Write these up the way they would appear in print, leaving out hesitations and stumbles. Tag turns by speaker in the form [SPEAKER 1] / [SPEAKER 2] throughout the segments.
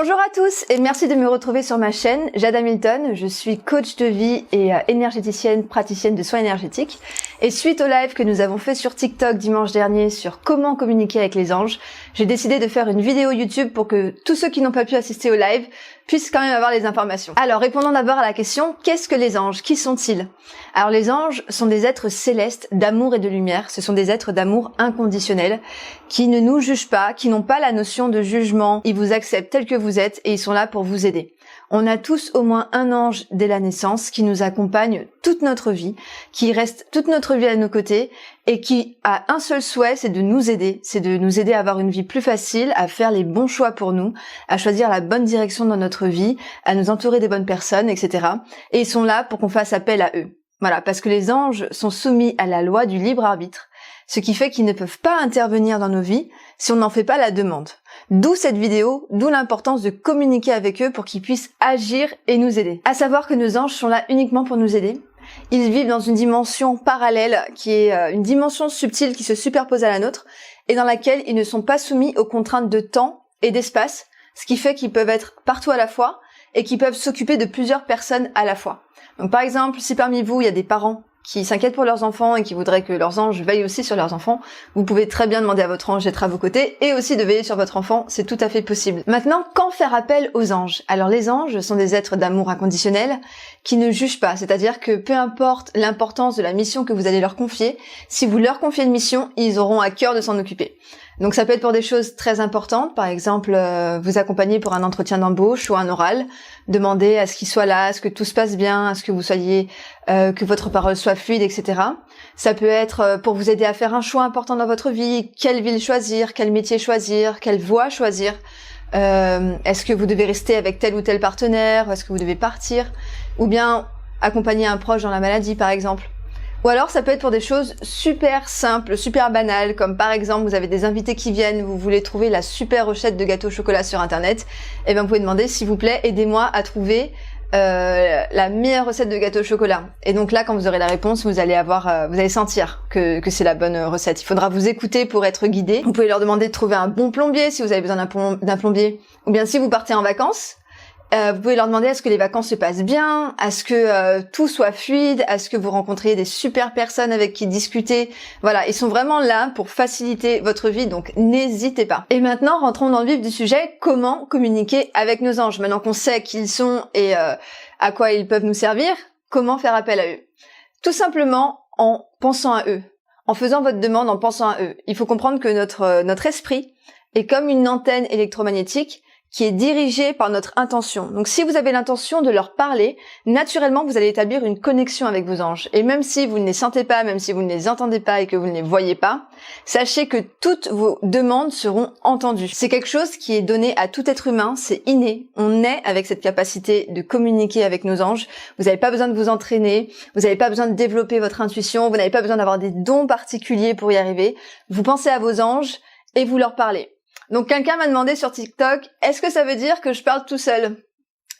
[SPEAKER 1] Bonjour à tous et merci de me retrouver sur ma chaîne. Jade Hamilton, je suis coach de vie et énergéticienne, praticienne de soins énergétiques. Et suite au live que nous avons fait sur TikTok dimanche dernier sur comment communiquer avec les anges, j'ai décidé de faire une vidéo YouTube pour que tous ceux qui n'ont pas pu assister au live puissent quand même avoir les informations. Alors répondons d'abord à la question, qu'est-ce que les anges? Qui sont-ils? Alors les anges sont des êtres célestes d'amour et de lumière. Ce sont des êtres d'amour inconditionnel qui ne nous jugent pas, qui n'ont pas la notion de jugement. Ils vous acceptent tels que vous êtes et ils sont là pour vous aider. On a tous au moins un ange dès la naissance qui nous accompagne toute notre vie, qui reste toute notre vie à nos côtés et qui a un seul souhait, c'est de nous aider. C'est de nous aider à avoir une vie plus facile, à faire les bons choix pour nous, à choisir la bonne direction dans notre vie, à nous entourer des bonnes personnes, etc. Et ils sont là pour qu'on fasse appel à eux. Voilà, parce que les anges sont soumis à la loi du libre arbitre, ce qui fait qu'ils ne peuvent pas intervenir dans nos vies si on n'en fait pas la demande. D'où cette vidéo, d'où l'importance de communiquer avec eux pour qu'ils puissent agir et nous aider. À savoir que nos anges sont là uniquement pour nous aider. Ils vivent dans une dimension parallèle qui est une dimension subtile qui se superpose à la nôtre et dans laquelle ils ne sont pas soumis aux contraintes de temps et d'espace, ce qui fait qu'ils peuvent être partout à la fois et qu'ils peuvent s'occuper de plusieurs personnes à la fois. Donc par exemple, si parmi vous il y a des parents qui s'inquiètent pour leurs enfants et qui voudraient que leurs anges veillent aussi sur leurs enfants, vous pouvez très bien demander à votre ange d'être à vos côtés et aussi de veiller sur votre enfant, c'est tout à fait possible. Maintenant, quand faire appel aux anges? Alors les anges sont des êtres d'amour inconditionnel qui ne jugent pas, c'est-à-dire que peu importe l'importance de la mission que vous allez leur confier, si vous leur confiez une mission, ils auront à cœur de s'en occuper. Donc ça peut être pour des choses très importantes, par exemple vous accompagner pour un entretien d'embauche ou un oral, demander à ce qu'il soit là, à ce que tout se passe bien, à ce que vous soyez, que votre parole soit fluide, etc. Ça peut être pour vous aider à faire un choix important dans votre vie, quelle ville choisir, quel métier choisir, quelle voie choisir. Est-ce que vous devez rester avec tel ou tel partenaire, est-ce que vous devez partir, ou bien accompagner un proche dans la maladie par exemple. Ou alors ça peut être pour des choses super simples, super banales, comme par exemple vous avez des invités qui viennent, vous voulez trouver la super recette de gâteau au chocolat sur internet, et bien vous pouvez demander s'il vous plaît aidez-moi à trouver la meilleure recette de gâteau au chocolat. Et donc là quand vous aurez la réponse, vous allez sentir que c'est la bonne recette. Il faudra vous écouter pour être guidé. Vous pouvez leur demander de trouver un bon plombier si vous avez besoin d'un plombier. Ou bien si vous partez en vacances, vous pouvez leur demander à ce que les vacances se passent bien, à ce que tout soit fluide, à ce que vous rencontriez des super personnes avec qui discuter. Voilà, ils sont vraiment là pour faciliter votre vie, donc n'hésitez pas. Et maintenant, rentrons dans le vif du sujet, comment communiquer avec nos anges? Maintenant qu'on sait qui ils sont et à quoi ils peuvent nous servir, comment faire appel à eux? Tout simplement en pensant à eux, en faisant votre demande en pensant à eux. Il faut comprendre que notre esprit est comme une antenne électromagnétique qui est dirigée par notre intention. Donc si vous avez l'intention de leur parler, naturellement vous allez établir une connexion avec vos anges. Et même si vous ne les sentez pas, même si vous ne les entendez pas et que vous ne les voyez pas, sachez que toutes vos demandes seront entendues. C'est quelque chose qui est donné à tout être humain, c'est inné. On est avec cette capacité de communiquer avec nos anges. Vous n'avez pas besoin de vous entraîner, vous n'avez pas besoin de développer votre intuition, vous n'avez pas besoin d'avoir des dons particuliers pour y arriver. Vous pensez à vos anges et vous leur parlez. Donc quelqu'un m'a demandé sur TikTok, est-ce que ça veut dire que je parle tout seul?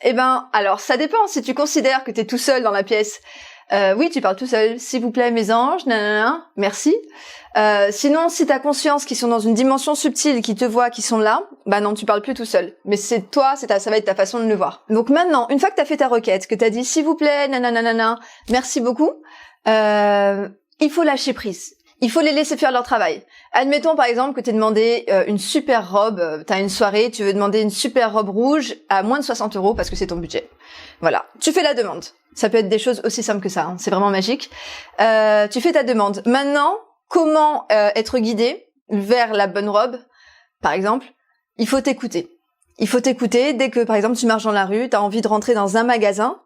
[SPEAKER 1] Eh ben, alors ça dépend. Si tu considères que tu es tout seul dans la pièce, oui, tu parles tout seul. S'il vous plaît, mes anges, nanana, merci. Sinon, si tu as conscience qu'ils sont dans une dimension subtile, qui te voient, qui sont là, bah non, tu parles plus tout seul. Mais c'est toi, ça va être ta façon de le voir. Donc maintenant, une fois que tu as fait ta requête, que tu as dit s'il vous plaît, nanana, merci beaucoup, il faut lâcher prise. Il faut les laisser faire leur travail. Admettons par exemple que tu as demandé une super robe, tu as une soirée, tu veux demander une super robe rouge à moins de 60 € parce que c'est ton budget. Voilà, tu fais la demande. Ça peut être des choses aussi simples que ça, hein. C'est vraiment magique. Tu fais ta demande. Maintenant, comment être guidé vers la bonne robe? Par exemple, il faut t'écouter. Il faut t'écouter dès que par exemple tu marches dans la rue, tu as envie de rentrer dans un magasin,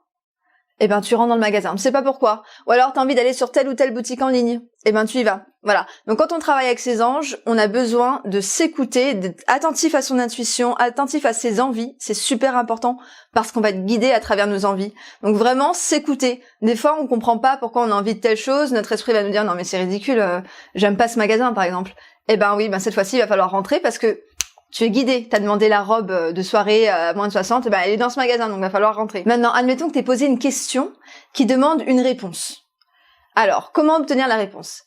[SPEAKER 1] eh ben tu rentres dans le magasin, tu sais pas pourquoi. Ou alors tu as envie d'aller sur telle ou telle boutique en ligne, eh ben tu y vas. Voilà. Donc quand on travaille avec ses anges, on a besoin de s'écouter, d'être attentif à son intuition, attentif à ses envies, c'est super important parce qu'on va être guidé à travers nos envies. Donc vraiment s'écouter. Des fois on comprend pas pourquoi on a envie de telle chose, notre esprit va nous dire non mais c'est ridicule, j'aime pas ce magasin par exemple. Eh ben oui, ben cette fois-ci il va falloir rentrer parce que tu es guidé, t'as demandé la robe de soirée à moins de 60, ben elle est dans ce magasin, donc il va falloir rentrer. Maintenant, admettons que t'aies posé une question qui demande une réponse. Alors, comment obtenir la réponse?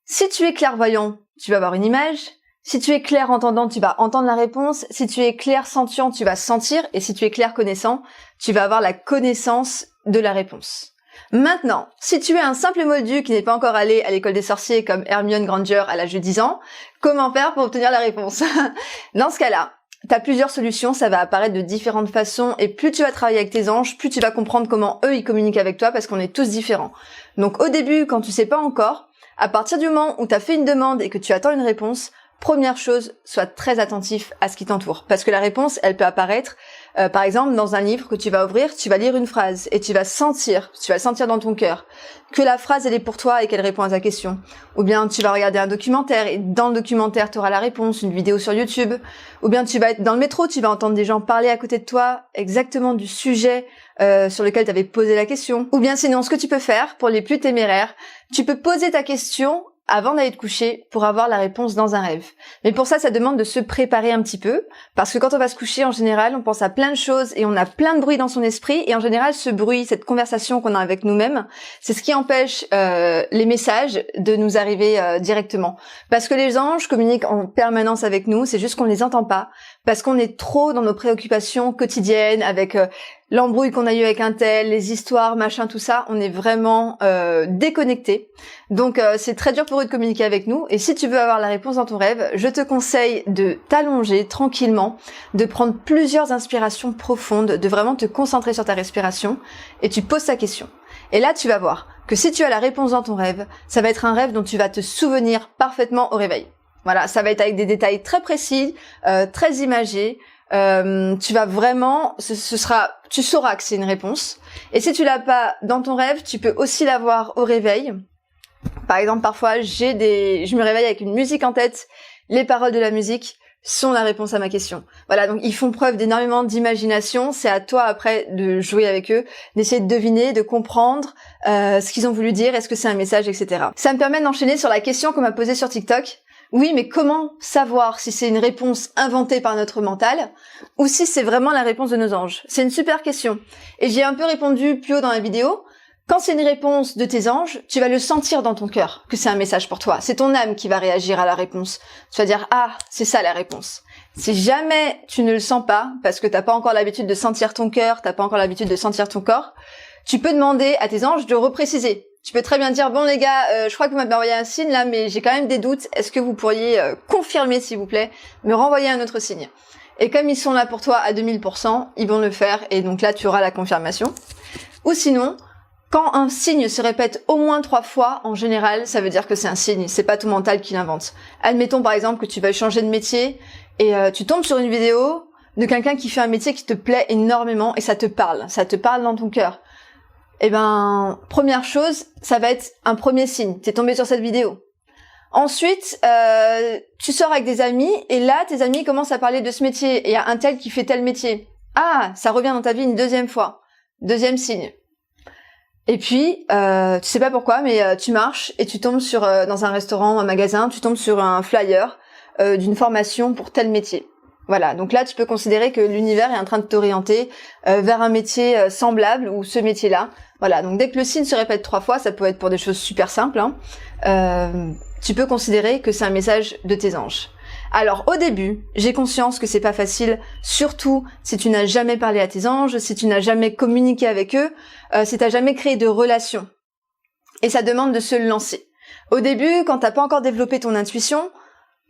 [SPEAKER 1] Si tu es clairvoyant, tu vas avoir une image. Si tu es clair entendant, tu vas entendre la réponse. Si tu es clair sentient, tu vas sentir. Et si tu es clair connaissant, tu vas avoir la connaissance de la réponse. Maintenant, si tu es un simple moldu qui n'est pas encore allé à l'école des sorciers comme Hermione Granger à l'âge de 10 ans, comment faire pour obtenir la réponse? Dans ce cas-là, tu as plusieurs solutions, ça va apparaître de différentes façons et plus tu vas travailler avec tes anges, plus tu vas comprendre comment eux ils communiquent avec toi parce qu'on est tous différents. Donc au début, quand tu sais pas encore, à partir du moment où tu as fait une demande et que tu attends une réponse, première chose, sois très attentif à ce qui t'entoure parce que la réponse, elle peut apparaître par exemple, dans un livre que tu vas ouvrir, tu vas lire une phrase et tu vas sentir dans ton cœur que la phrase elle est pour toi et qu'elle répond à ta question. Ou bien tu vas regarder un documentaire et dans le documentaire tu auras la réponse, une vidéo sur YouTube. Ou bien tu vas être dans le métro, tu vas entendre des gens parler à côté de toi exactement du sujet sur lequel tu avais posé la question. Ou bien sinon, ce que tu peux faire pour les plus téméraires, tu peux poser ta question avant d'aller te coucher pour avoir la réponse dans un rêve. Mais pour ça demande de se préparer un petit peu, parce que quand on va se coucher, en général, on pense à plein de choses et on a plein de bruit dans son esprit, et en général, ce bruit, cette conversation qu'on a avec nous-mêmes, c'est ce qui empêche les messages de nous arriver directement. Parce que les anges communiquent en permanence avec nous, c'est juste qu'on les entend pas, parce qu'on est trop dans nos préoccupations quotidiennes, avec l'embrouille qu'on a eu avec un tel, les histoires, machin, tout ça, on est vraiment déconnecté. Donc c'est très dur pour eux de communiquer avec nous. Et si tu veux avoir la réponse dans ton rêve, je te conseille de t'allonger tranquillement, de prendre plusieurs inspirations profondes, de vraiment te concentrer sur ta respiration, et tu poses ta question. Et là, tu vas voir que si tu as la réponse dans ton rêve, ça va être un rêve dont tu vas te souvenir parfaitement au réveil. Voilà, ça va être avec des détails très précis, très imagés. Tu vas vraiment, tu sauras que c'est une réponse. Et si tu l'as pas dans ton rêve, tu peux aussi l'avoir au réveil. Par exemple, parfois, je me réveille avec une musique en tête. Les paroles de la musique sont la réponse à ma question. Voilà, donc ils font preuve d'énormément d'imagination. C'est à toi après de jouer avec eux, d'essayer de deviner, de comprendre ce qu'ils ont voulu dire, est-ce que c'est un message, etc. Ça me permet d'enchaîner sur la question qu'on m'a posée sur TikTok. Oui, mais comment savoir si c'est une réponse inventée par notre mental ou si c'est vraiment la réponse de nos anges? C'est une super question. Et j'y ai un peu répondu plus haut dans la vidéo. Quand c'est une réponse de tes anges, tu vas le sentir dans ton cœur que c'est un message pour toi. C'est ton âme qui va réagir à la réponse. Tu vas dire « Ah, c'est ça la réponse ». Si jamais tu ne le sens pas, parce que t'as pas encore l'habitude de sentir ton cœur, t'as pas encore l'habitude de sentir ton corps, tu peux demander à tes anges de repréciser. Tu peux très bien dire, bon les gars, je crois que vous m'avez envoyé un signe là, mais j'ai quand même des doutes. Est-ce que vous pourriez confirmer, s'il vous plaît, me renvoyer un autre signe? Et comme ils sont là pour toi à 2000%, ils vont le faire et donc là, tu auras la confirmation. Ou sinon, quand un signe se répète au moins 3 fois, en général, ça veut dire que c'est un signe, c'est pas ton mental qui l'invente. Admettons par exemple que tu vas changer de métier et tu tombes sur une vidéo de quelqu'un qui fait un métier qui te plaît énormément et ça te parle dans ton cœur. Eh ben, première chose, ça va être un premier signe. T'es tombé sur cette vidéo. Ensuite, tu sors avec des amis et là, tes amis commencent à parler de ce métier et il y a un tel qui fait tel métier. Ah, ça revient dans ta vie une deuxième fois. Deuxième signe. Et puis, tu sais pas pourquoi, mais tu marches et tu tombes dans un restaurant, un magasin, tu tombes sur un flyer d'une formation pour tel métier. Voilà, donc là tu peux considérer que l'univers est en train de t'orienter vers un métier semblable ou ce métier-là. Voilà, donc dès que le signe se répète 3 fois, ça peut être pour des choses super simples, tu peux considérer que c'est un message de tes anges. Alors au début, j'ai conscience que c'est pas facile, surtout si tu n'as jamais parlé à tes anges, si tu n'as jamais communiqué avec eux, si tu n'as jamais créé de relation. Et ça demande de se lancer. Au début, quand t'as pas encore développé ton intuition,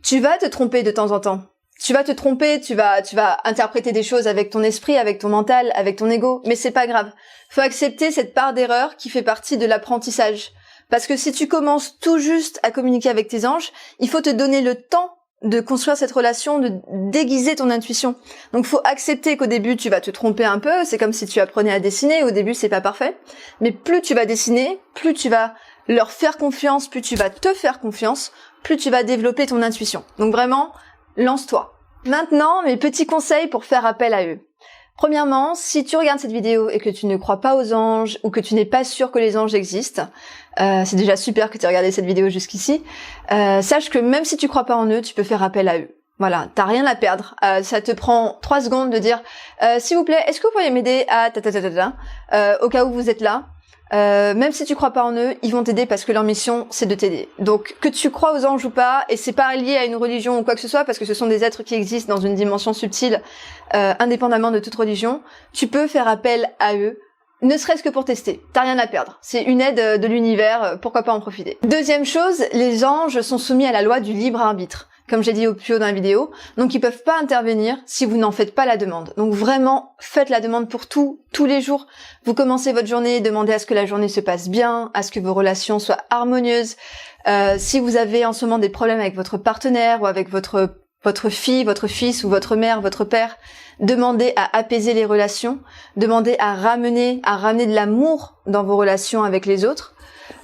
[SPEAKER 1] tu vas te tromper de temps en temps. Tu vas te tromper, tu vas interpréter des choses avec ton esprit, avec ton mental, avec ton ego, mais c'est pas grave. Faut accepter cette part d'erreur qui fait partie de l'apprentissage. Parce que si tu commences tout juste à communiquer avec tes anges, il faut te donner le temps de construire cette relation, de déguiser ton intuition. Donc faut accepter qu'au début tu vas te tromper un peu, c'est comme si tu apprenais à dessiner, au début c'est pas parfait, mais plus tu vas dessiner, plus tu vas leur faire confiance, plus tu vas te faire confiance, plus tu vas développer ton intuition. Donc vraiment, lance-toi. Maintenant, mes petits conseils pour faire appel à eux. Premièrement, si tu regardes cette vidéo et que tu ne crois pas aux anges ou que tu n'es pas sûr que les anges existent, c'est déjà super que tu aies regardé cette vidéo jusqu'ici, sache que même si tu crois pas en eux, tu peux faire appel à eux. Voilà, t'as rien à perdre. Ça te prend 3 secondes de dire s'il vous plaît, est-ce que vous pourriez m'aider à au cas où vous êtes là. même si tu crois pas en eux, ils vont t'aider parce que leur mission, c'est de t'aider. Donc, que tu crois aux anges ou pas, et c'est pas lié à une religion ou quoi que ce soit, parce que ce sont des êtres qui existent dans une dimension subtile, indépendamment de toute religion, tu peux faire appel à eux, ne serait-ce que pour tester. T'as rien à perdre. C'est une aide de l'univers, pourquoi pas en profiter. Deuxième chose, les anges sont soumis à la loi du libre arbitre, comme j'ai dit au plus haut dans la vidéo. Donc ils peuvent pas intervenir si vous n'en faites pas la demande. Donc vraiment, faites la demande pour tous les jours. Vous commencez votre journée, demandez à ce que la journée se passe bien, à ce que vos relations soient harmonieuses. Si vous avez en ce moment des problèmes avec votre partenaire ou avec votre fille, votre fils ou votre mère, votre père, demandez à apaiser les relations, demandez à ramener de l'amour dans vos relations avec les autres.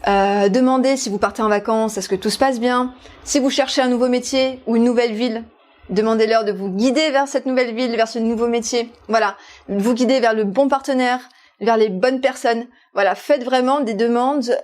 [SPEAKER 1] Demandez si vous partez en vacances, à ce que tout se passe bien. Si vous cherchez un nouveau métier ou une nouvelle ville, demandez-leur de vous guider vers cette nouvelle ville, vers ce nouveau métier. Voilà, vous guider vers le bon partenaire, vers les bonnes personnes. Voilà, faites vraiment des demandes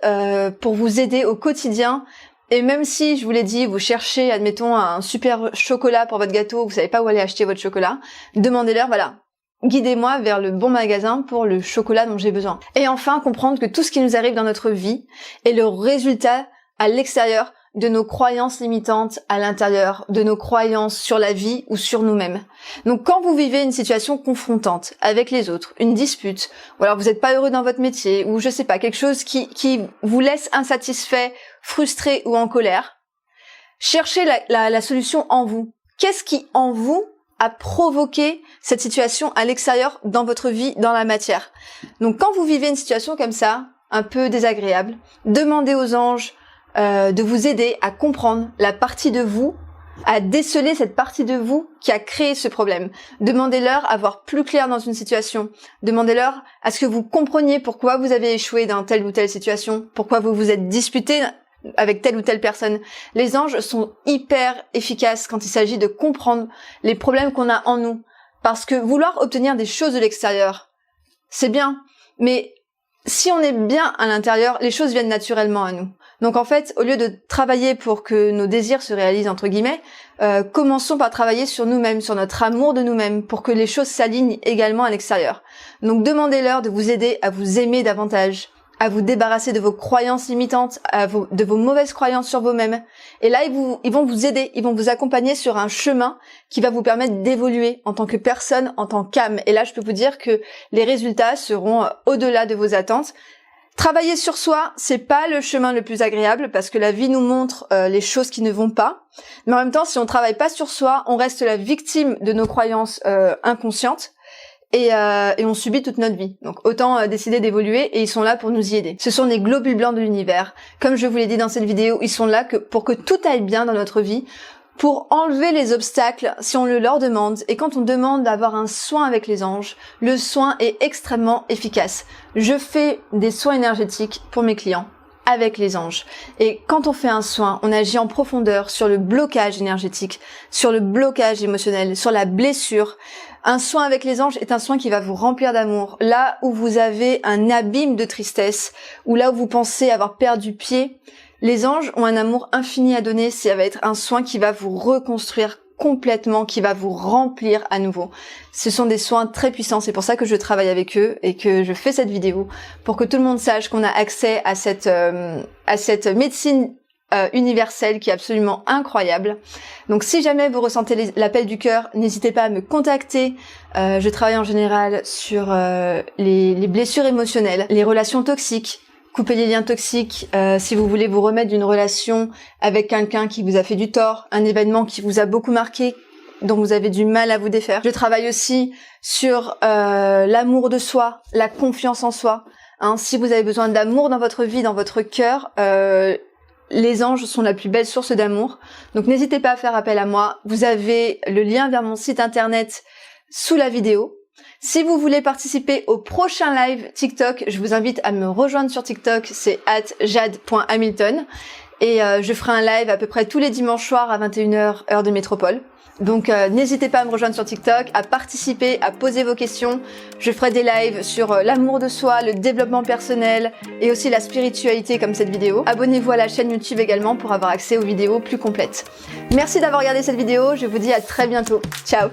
[SPEAKER 1] pour vous aider au quotidien. Et même si, je vous l'ai dit, vous cherchez, admettons, un super chocolat pour votre gâteau, vous savez pas où aller acheter votre chocolat, demandez-leur, voilà, guidez-moi vers le bon magasin pour le chocolat dont j'ai besoin. Et enfin, comprendre que tout ce qui nous arrive dans notre vie est le résultat à l'extérieur de nos croyances limitantes à l'intérieur, de nos croyances sur la vie ou sur nous-mêmes. Donc quand vous vivez une situation confrontante avec les autres, une dispute, ou alors vous n'êtes pas heureux dans votre métier, ou je sais pas, quelque chose qui vous laisse insatisfait, frustré ou en colère, cherchez la solution en vous. Qu'est-ce qui en vous a provoqué cette situation à l'extérieur dans votre vie, dans la matière? Donc quand vous vivez une situation comme ça, un peu désagréable, demandez aux anges de vous aider à comprendre la partie de vous, à déceler cette partie de vous qui a créé ce problème. Demandez-leur à voir plus clair dans une situation. Demandez-leur à ce que vous compreniez pourquoi vous avez échoué dans telle ou telle situation, pourquoi vous vous êtes disputé avec telle ou telle personne. Les anges sont hyper efficaces quand il s'agit de comprendre les problèmes qu'on a en nous. Parce que vouloir obtenir des choses de l'extérieur, c'est bien, mais si on est bien à l'intérieur, les choses viennent naturellement à nous. Donc en fait, au lieu de travailler pour que nos désirs se réalisent, entre guillemets, commençons par travailler sur nous-mêmes, sur notre amour de nous-mêmes, pour que les choses s'alignent également à l'extérieur. Donc demandez-leur de vous aider à vous aimer davantage, à vous débarrasser de vos croyances limitantes, de vos mauvaises croyances sur vous-même. Et là, ils vont vous aider, ils vont vous accompagner sur un chemin qui va vous permettre d'évoluer en tant que personne, en tant qu'âme. Et là, je peux vous dire que les résultats seront au-delà de vos attentes. Travailler sur soi, c'est pas le chemin le plus agréable parce que la vie nous montre les choses qui ne vont pas. Mais en même temps, si on travaille pas sur soi, on reste la victime de nos croyances inconscientes et on subit toute notre vie. Donc autant décider d'évoluer et ils sont là pour nous y aider. Ce sont les globules blancs de l'univers. Comme je vous l'ai dit dans cette vidéo, ils sont là pour que tout aille bien dans notre vie, pour enlever les obstacles si on le leur demande. Et quand on demande d'avoir un soin avec les anges, le soin est extrêmement efficace. Je fais des soins énergétiques pour mes clients avec les anges. Et quand on fait un soin, on agit en profondeur sur le blocage énergétique, sur le blocage émotionnel, sur la blessure. Un soin avec les anges est un soin qui va vous remplir d'amour. Là où vous avez un abîme de tristesse, ou là où vous pensez avoir perdu pied, les anges ont un amour infini à donner, ça va être un soin qui va vous reconstruire complètement, qui va vous remplir à nouveau. Ce sont des soins très puissants, c'est pour ça que je travaille avec eux et que je fais cette vidéo, pour que tout le monde sache qu'on a accès à cette médecine universelle qui est absolument incroyable. Donc si jamais vous ressentez l'appel du cœur, n'hésitez pas à me contacter. Je travaille en général sur les blessures émotionnelles, les relations toxiques, couper les liens toxiques, si vous voulez vous remettre d'une relation avec quelqu'un qui vous a fait du tort, un événement qui vous a beaucoup marqué, dont vous avez du mal à vous défaire. Je travaille aussi sur l'amour de soi, la confiance en soi. Si vous avez besoin d'amour dans votre vie, dans votre cœur, les anges sont la plus belle source d'amour. Donc n'hésitez pas à faire appel à moi. Vous avez le lien vers mon site internet sous la vidéo. Si vous voulez participer au prochain live TikTok, je vous invite à me rejoindre sur TikTok, c'est @jade.hamilton. Et je ferai un live à peu près tous les dimanches soirs à 21h, heure de métropole. Donc n'hésitez pas à me rejoindre sur TikTok, à participer, à poser vos questions. Je ferai des lives sur l'amour de soi, le développement personnel et aussi la spiritualité comme cette vidéo. Abonnez-vous à la chaîne YouTube également pour avoir accès aux vidéos plus complètes. Merci d'avoir regardé cette vidéo, je vous dis à très bientôt. Ciao!